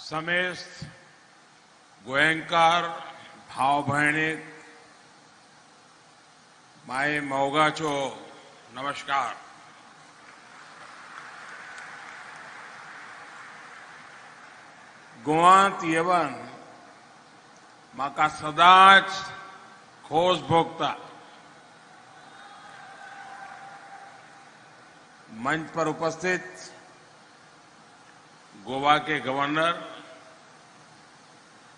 समेस्त गोयंकार भाव भयणीक माय मोगाचो नमस्कार। गोवांत येवन म्हाका सदांच खोस भोगता। मंच पर उपस्थित गोवा के गवर्नर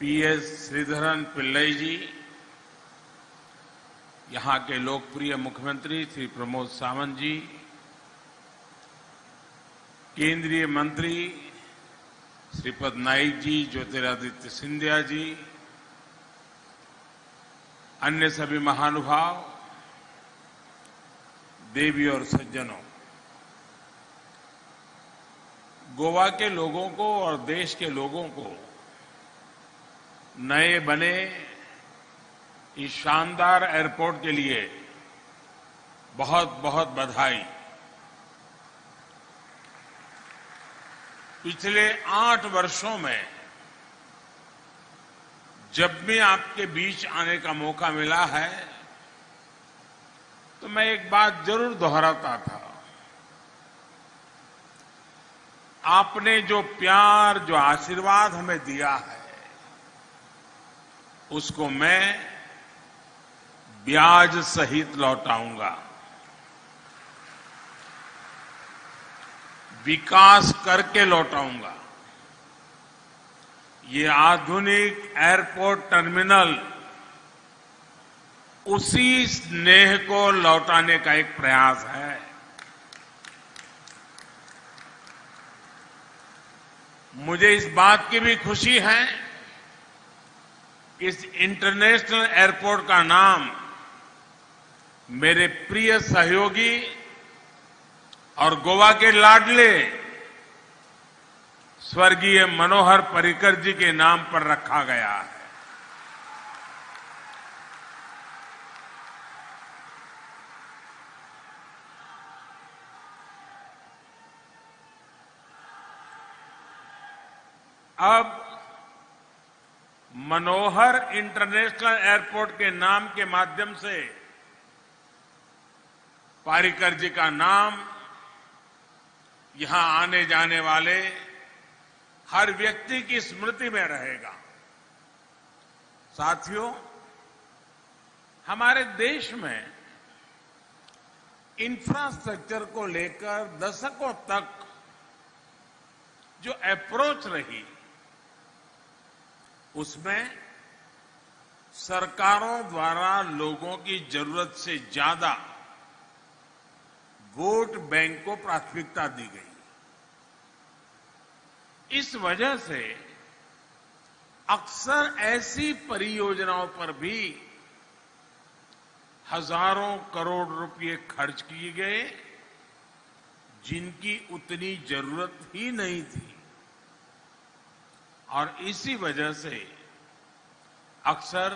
पीएस श्रीधरन पिल्लई जी, यहां के लोकप्रिय मुख्यमंत्री श्री प्रमोद सावंत जी, केंद्रीय मंत्री श्रीपद नाइक जी, ज्योतिरादित्य सिंधिया जी, अन्य सभी महानुभाव, देवी और सज्जनों, गोवा के लोगों को और देश के लोगों को नए बने इस शानदार एयरपोर्ट के लिए बहुत बहुत बधाई। पिछले 8 वर्षों में जब भी आपके बीच आने का मौका मिला है तो मैं एक बात जरूर दोहराता था। आपने जो प्यार, जो आशीर्वाद हमें दिया है, उसको मैं ब्याज सहित लौटाऊंगा। विकास करके लौटाऊंगा। ये आधुनिक एयरपोर्ट टर्मिनल उसी स्नेह को लौटाने का एक प्रयास है। मुझे इस बात की भी खुशी है कि इस इंटरनेशनल एयरपोर्ट का नाम मेरे प्रिय सहयोगी और गोवा के लाडले स्वर्गीय मनोहर पर्रिकर जी के नाम पर रखा गया है। अब मनोहर इंटरनेशनल एयरपोर्ट के नाम के माध्यम से पर्रिकर जी का नाम यहां आने जाने वाले हर व्यक्ति की स्मृति में रहेगा। साथियों, हमारे देश में इंफ्रास्ट्रक्चर को लेकर दशकों तक जो अप्रोच रही, उसमें सरकारों द्वारा लोगों की जरूरत से ज्यादा वोट बैंक को प्राथमिकता दी गई। इस वजह से अक्सर ऐसी परियोजनाओं पर भी हजारों करोड़ रुपए खर्च किए गए जिनकी उतनी जरूरत ही नहीं थी। और इसी वजह से अक्सर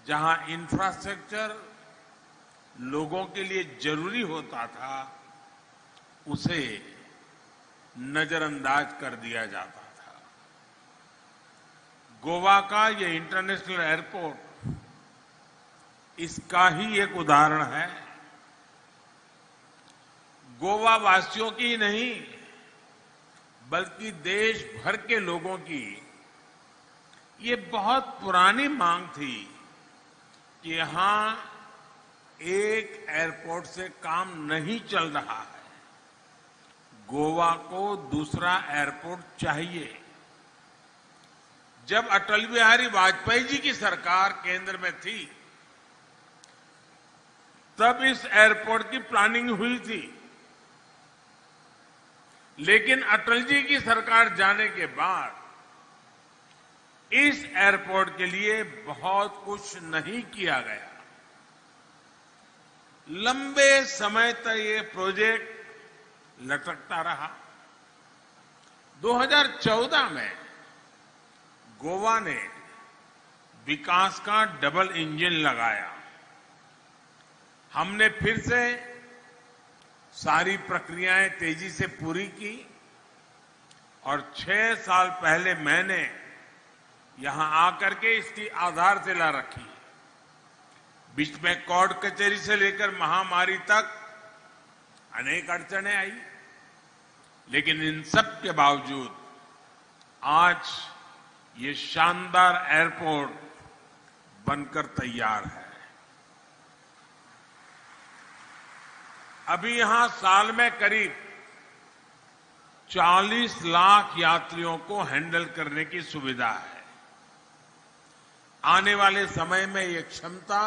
जहां इंफ्रास्ट्रक्चर लोगों के लिए जरूरी होता था, उसे नजरअंदाज कर दिया जाता था। गोवा का ये इंटरनेशनल एयरपोर्ट इसका ही एक उदाहरण है। गोवा वासियों की नहीं, बल्कि देश भर के लोगों की ये बहुत पुरानी मांग थी कि यहां एक एयरपोर्ट से काम नहीं चल रहा है, गोवा को दूसरा एयरपोर्ट चाहिए। जब अटल बिहारी वाजपेयी जी की सरकार केंद्र में थी, तब इस एयरपोर्ट की प्लानिंग हुई थी। लेकिन अटल जी की सरकार जाने के बाद इस एयरपोर्ट के लिए बहुत कुछ नहीं किया गया। लंबे समय तक ये प्रोजेक्ट लटकता रहा। 2014 में गोवा ने विकास का डबल इंजन लगाया। हमने फिर से सारी प्रक्रियाएं तेजी से पूरी की। और 6 साल पहले मैंने यहां आकर के इसकी आधारशिला रखी। बीच में कोर्ट कचहरी से लेकर महामारी तक अनेक अड़चनें आई, लेकिन इन सब के बावजूद आज ये शानदार एयरपोर्ट बनकर तैयार है। अभी यहां साल में करीब 40 लाख यात्रियों को हैंडल करने की सुविधा है। आने वाले समय में ये क्षमता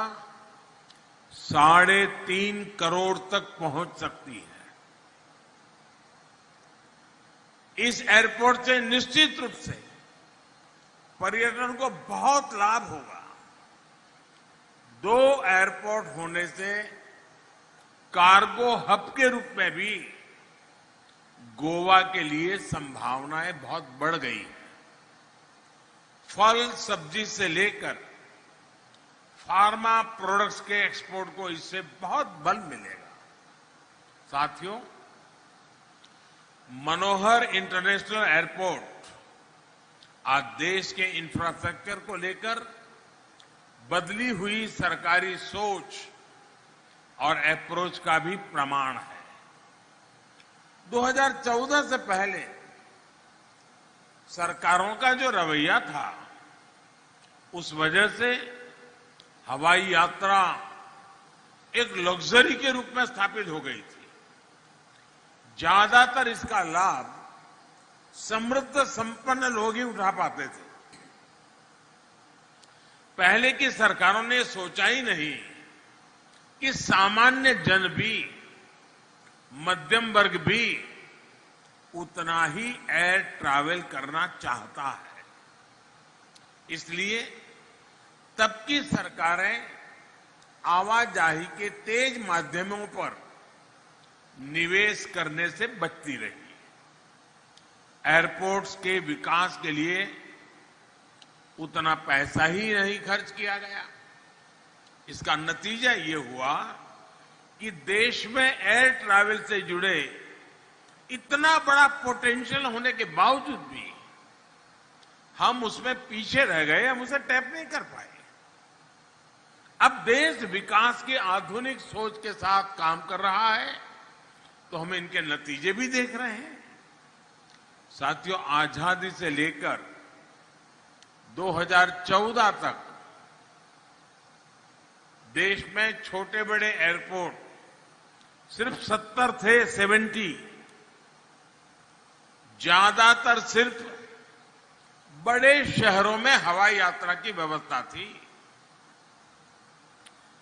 3.5 करोड़ तक पहुंच सकती है। इस एयरपोर्ट से निश्चित रूप से पर्यटन को बहुत लाभ होगा। 2 एयरपोर्ट होने से कार्गो हब के रूप में भी गोवा के लिए संभावनाएं बहुत बढ़ गई हैं। फल सब्जी से लेकर फार्मा प्रोडक्ट्स के एक्सपोर्ट को इससे बहुत बल मिलेगा। साथियों, मनोहर इंटरनेशनल एयरपोर्ट आज देश के इंफ्रास्ट्रक्चर को लेकर बदली हुई सरकारी सोच और अप्रोच का भी प्रमाण है। 2014 से पहले सरकारों का जो रवैया था, उस वजह से हवाई यात्रा एक लग्जरी के रूप में स्थापित हो गई थी। ज्यादातर इसका लाभ समृद्ध संपन्न लोग ही उठा पाते थे। पहले की सरकारों ने सोचा ही नहीं कि सामान्य जन भी, मध्यम वर्ग भी उतना ही एयर ट्रैवल करना चाहता है। इसलिए तब की सरकारें आवाजाही के तेज माध्यमों पर निवेश करने से बचती रही। एयरपोर्ट्स के विकास के लिए उतना पैसा ही नहीं खर्च किया गया। इसका नतीजा ये हुआ कि देश में एयर ट्रैवल से जुड़े इतना बड़ा पोटेंशियल होने के बावजूद भी हम उसमें पीछे रह गए, हम उसे टैप नहीं कर पाए। अब देश विकास की आधुनिक सोच के साथ काम कर रहा है, तो हम इनके नतीजे भी देख रहे हैं। साथियों, आजादी से लेकर 2014 तक देश में छोटे बड़े एयरपोर्ट सिर्फ 70 थे, 70। ज्यादातर सिर्फ बड़े शहरों में हवाई यात्रा की व्यवस्था थी।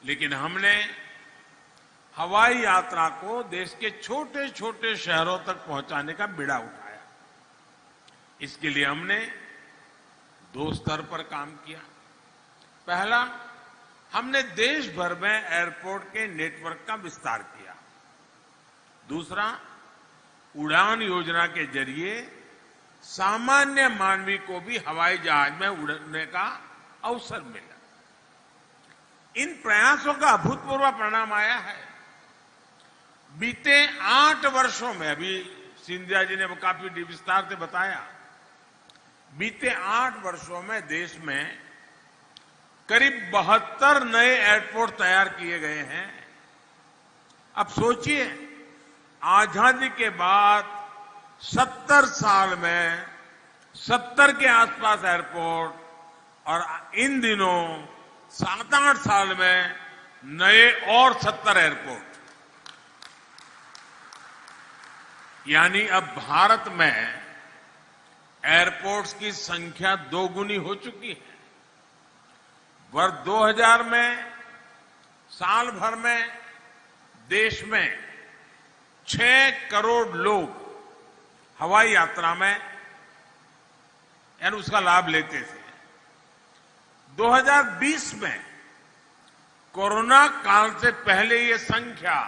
लेकिन हमने हवाई यात्रा को देश के छोटे छोटे शहरों तक पहुंचाने का बीड़ा उठाया। इसके लिए हमने 2 स्तर पर काम किया। पहला, हमने देश भर में एयरपोर्ट के नेटवर्क का विस्तार किया। दूसरा, उड़ान योजना के जरिए सामान्य मानवी को भी हवाई जहाज में उड़ने का अवसर मिला। इन प्रयासों का अभूतपूर्व परिणाम आया है। बीते 8 वर्षों में, अभी सिंधिया जी ने वो काफी विस्तार से बताया, बीते 8 वर्षों में देश में करीब 72 नए एयरपोर्ट तैयार किए गए हैं। अब सोचिए, आजादी के बाद 70 साल में 70 के आसपास एयरपोर्ट, और इन दिनों 7-8 साल में नए और 70 एयरपोर्ट। यानी अब भारत में एयरपोर्ट्स की संख्या 2 गुनी हो चुकी है। वर्ष 2000 में साल भर में देश में 6 करोड़ लोग हवाई यात्रा में यानी उसका लाभ लेते थे। 2020 में कोरोना काल से पहले ये संख्या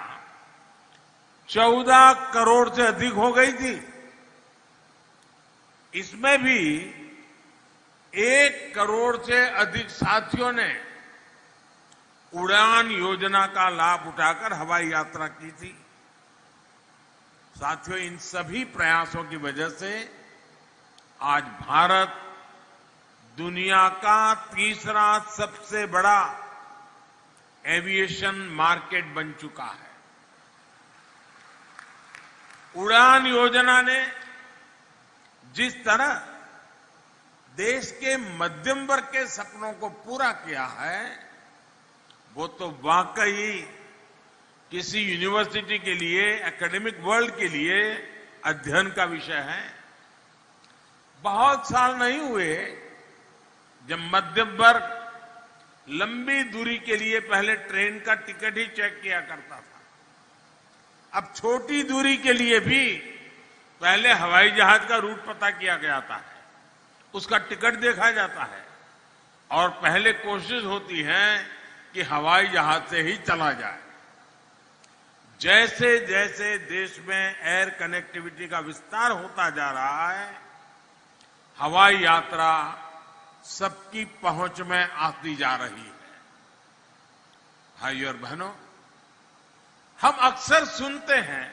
14 करोड़ से अधिक हो गई थी। इसमें भी 1 करोड़ से अधिक साथियों ने उड़ान योजना का लाभ उठाकर हवाई यात्रा की थी। साथियों, इन सभी प्रयासों की वजह से आज भारत दुनिया का तीसरा सबसे बड़ा एविएशन मार्केट बन चुका है। उड़ान योजना ने जिस तरह देश के मध्यम वर्ग के सपनों को पूरा किया है, वो तो वाकई किसी यूनिवर्सिटी के लिए, एकेडमिक वर्ल्ड के लिए अध्ययन का विषय है। बहुत साल नहीं हुए जब मध्यम वर्ग लंबी दूरी के लिए पहले ट्रेन का टिकट ही चेक किया करता था। अब छोटी दूरी के लिए भी पहले हवाई जहाज का रूट पता किया जाता है, उसका टिकट देखा जाता है और पहले कोशिश होती है कि हवाई जहाज से ही चला जाए। जैसे जैसे देश में एयर कनेक्टिविटी का विस्तार होता जा रहा है, हवाई यात्रा सबकी पहुंच में आती जा रही है। भाइयों और बहनों, हम अक्सर सुनते हैं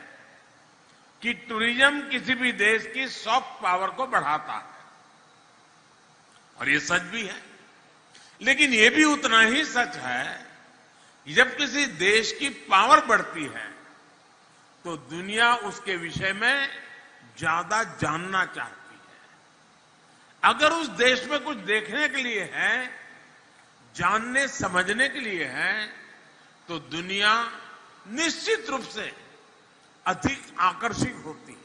कि टूरिज्म किसी भी देश की सॉफ्ट पावर को बढ़ाता है, और ये सच भी है। लेकिन ये भी उतना ही सच है कि जब किसी देश की पावर बढ़ती है तो दुनिया उसके विषय में ज्यादा जानना चाहती है। अगर उस देश में कुछ देखने के लिए है, जानने समझने के लिए है, तो दुनिया निश्चित रूप से अधिक आकर्षित होती है।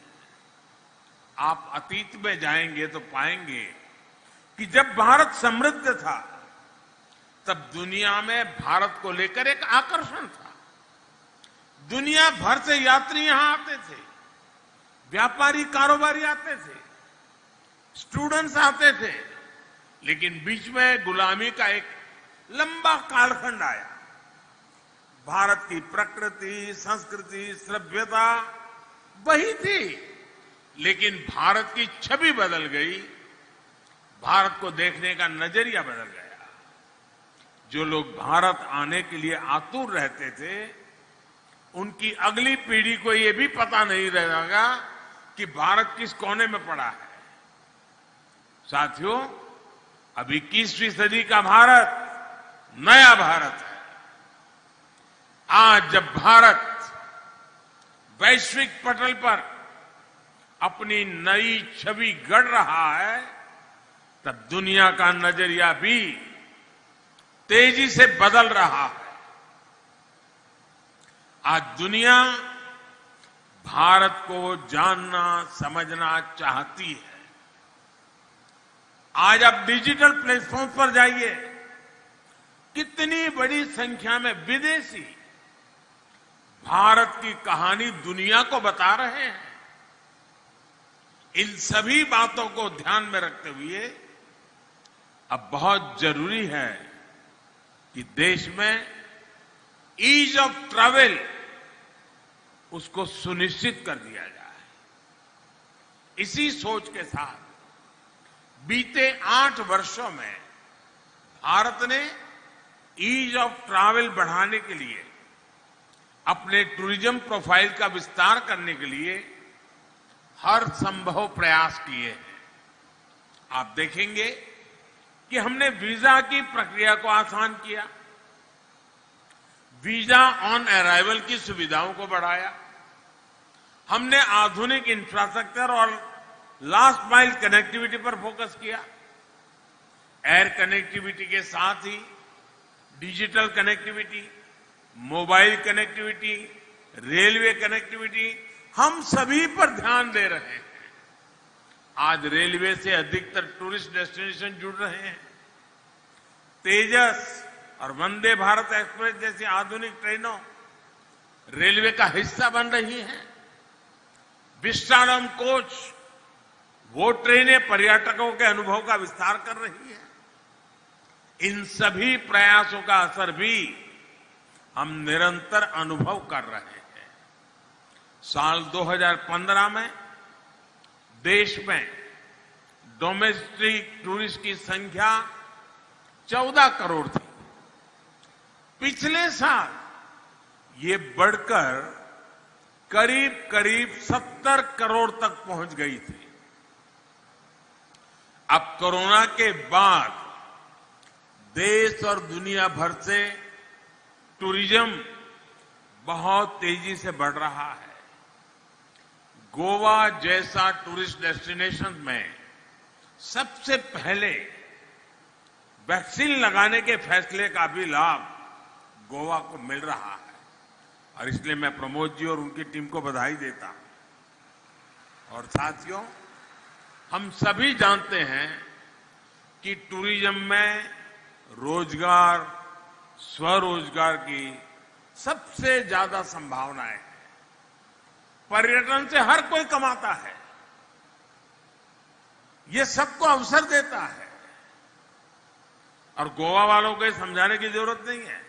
आप अतीत में जाएंगे तो पाएंगे कि जब भारत समृद्ध था तब दुनिया में भारत को लेकर एक आकर्षण था। दुनिया भर से यात्री यहां आते थे, व्यापारी कारोबारी आते थे, स्टूडेंट्स आते थे, लेकिन बीच में गुलामी का एक लंबा कालखंड आया। भारत की प्रकृति, संस्कृति, सभ्यता वही थी, लेकिन भारत की छवि बदल गई, भारत को देखने का नजरिया बदल गया। जो लोग भारत आने के लिए आतुर रहते थे, उनकी अगली पीढ़ी को यह भी पता नहीं रहेगा कि भारत किस कोने में पड़ा है। साथियों, अब 21वीं सदी का भारत नया भारत है। आज जब भारत वैश्विक पटल पर अपनी नई छवि गढ़ रहा है, तब दुनिया का नजरिया भी तेजी से बदल रहा है। आज दुनिया भारत को जानना समझना चाहती है। आज आप डिजिटल प्लेटफॉर्म पर जाइए, कितनी बड़ी संख्या में विदेशी भारत की कहानी दुनिया को बता रहे हैं। इन सभी बातों को ध्यान में रखते हुए अब बहुत जरूरी है कि देश में ईज ऑफ ट्रैवल उसको सुनिश्चित कर दिया जाए। इसी सोच के साथ बीते 8 वर्षों में भारत ने ईज ऑफ ट्रैवल बढ़ाने के लिए, अपने टूरिज्म प्रोफाइल का विस्तार करने के लिए हर संभव प्रयास किए हैं। आप देखेंगे कि हमने वीजा की प्रक्रिया को आसान किया, वीजा ऑन अराइवल की सुविधाओं को बढ़ाया, हमने आधुनिक इंफ्रास्ट्रक्चर और लास्ट माइल कनेक्टिविटी पर फोकस किया। एयर कनेक्टिविटी के साथ ही digital connectivity, mobile connectivity, railway connectivity, हम सभी पर ध्यान दे रहे हैं। आज रेलवे से अधिकतर टूरिस्ट डेस्टिनेशन जुड़ रहे हैं। तेजस और वंदे भारत एक्सप्रेस जैसी आधुनिक ट्रेनों रेलवे का हिस्सा बन रही हैं। विस्टाडोम कोच, वो ट्रेनें पर्यटकों के अनुभव का विस्तार कर रही है। इन सभी प्रयासों का असर भी हम निरंतर अनुभव कर रहे हैं। साल 2015 में देश में डोमेस्टिक टूरिस्ट की संख्या 14 करोड़ थी। पिछले साल ये बढ़कर करीब 70 करोड़ तक पहुंच गई थी। अब कोरोना के बाद देश और दुनिया भर से टूरिज्म बहुत तेजी से बढ़ रहा है। गोवा जैसा टूरिस्ट डेस्टिनेशन में सबसे पहले वैक्सीन लगाने के फैसले का भी लाभ गोवा को मिल रहा है और इसलिए मैं प्रमोद जी और उनकी टीम को बधाई देता हूं। और साथियों, हम सभी जानते हैं कि टूरिज्म में रोजगार, स्वरोजगार की सबसे ज्यादा संभावनाएं हैं। पर्यटन से हर कोई कमाता है, ये सबको अवसर देता है और गोवा वालों को समझाने की जरूरत नहीं है।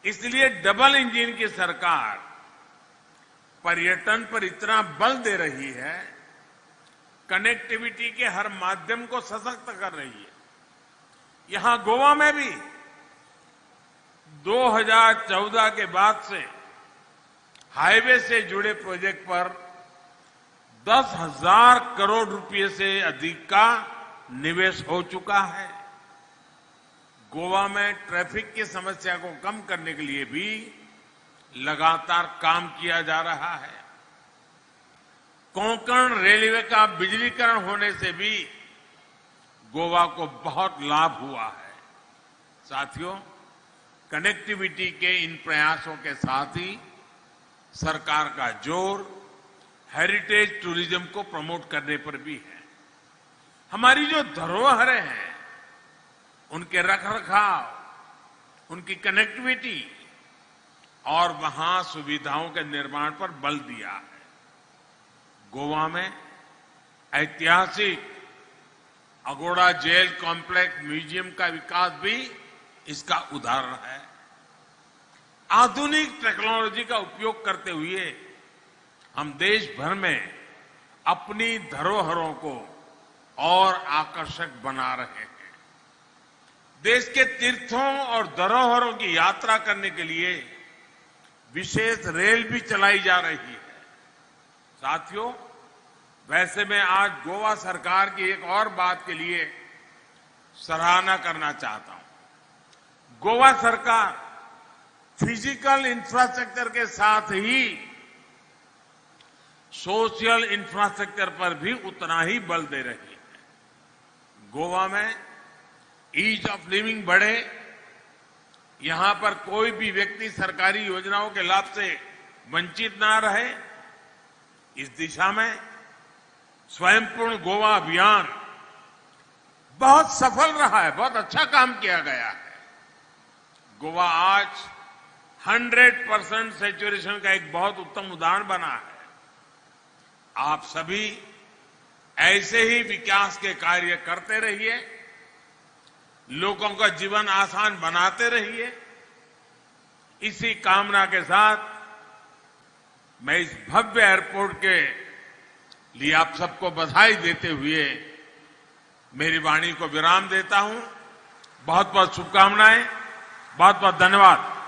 इसलिए डबल इंजन की सरकार पर्यटन पर इतना बल दे रही है, कनेक्टिविटी के हर माध्यम को सशक्त कर रही है। यहां गोवा में भी 2014 के बाद से हाईवे से जुड़े प्रोजेक्ट पर 10,000 करोड़ रुपए से अधिक का निवेश हो चुका है। गोवा में ट्रैफिक की समस्या को कम करने के लिए भी लगातार काम किया जा रहा है। कोंकण रेलवे का बिजलीकरण होने से भी गोवा को बहुत लाभ हुआ है। साथियों, कनेक्टिविटी के इन प्रयासों के साथ ही सरकार का जोर हेरिटेज टूरिज्म को प्रमोट करने पर भी है। हमारी जो धरोहरें हैं, उनके रखरखाव, उनकी कनेक्टिविटी और वहां सुविधाओं के निर्माण पर बल दिया है। गोवा में ऐतिहासिक अगोड़ा जेल कॉम्प्लेक्स म्यूजियम का विकास भी इसका उदाहरण है। आधुनिक टेक्नोलॉजी का उपयोग करते हुए हम देश भर में अपनी धरोहरों को और आकर्षक बना रहे हैं। देश के तीर्थों और धरोहरों की यात्रा करने के लिए विशेष रेल भी चलाई जा रही है। साथियों, वैसे मैं आज गोवा सरकार की एक और बात के लिए सराहना करना चाहता हूं। गोवा सरकार फिजिकल इंफ्रास्ट्रक्चर के साथ ही सोशल इंफ्रास्ट्रक्चर पर भी उतना ही बल दे रही है। गोवा में ईज ऑफ लिविंग बढ़े, यहां पर कोई भी व्यक्ति सरकारी योजनाओं के लाभ से वंचित ना रहे, इस दिशा में स्वयंपूर्ण गोवा अभियान बहुत सफल रहा है, बहुत अच्छा काम किया गया है। गोवा आज 100% सैचुरेशन का एक बहुत उत्तम उदाहरण बना है। आप सभी ऐसे ही विकास के कार्य करते रहिए, लोगों का जीवन आसान बनाते रहिए। इसी कामना के साथ मैं इस भव्य एयरपोर्ट के लिए आप सबको बधाई देते हुए मेरी वाणी को विराम देता हूं। बहुत बहुत शुभकामनाएं, बहुत बहुत धन्यवाद।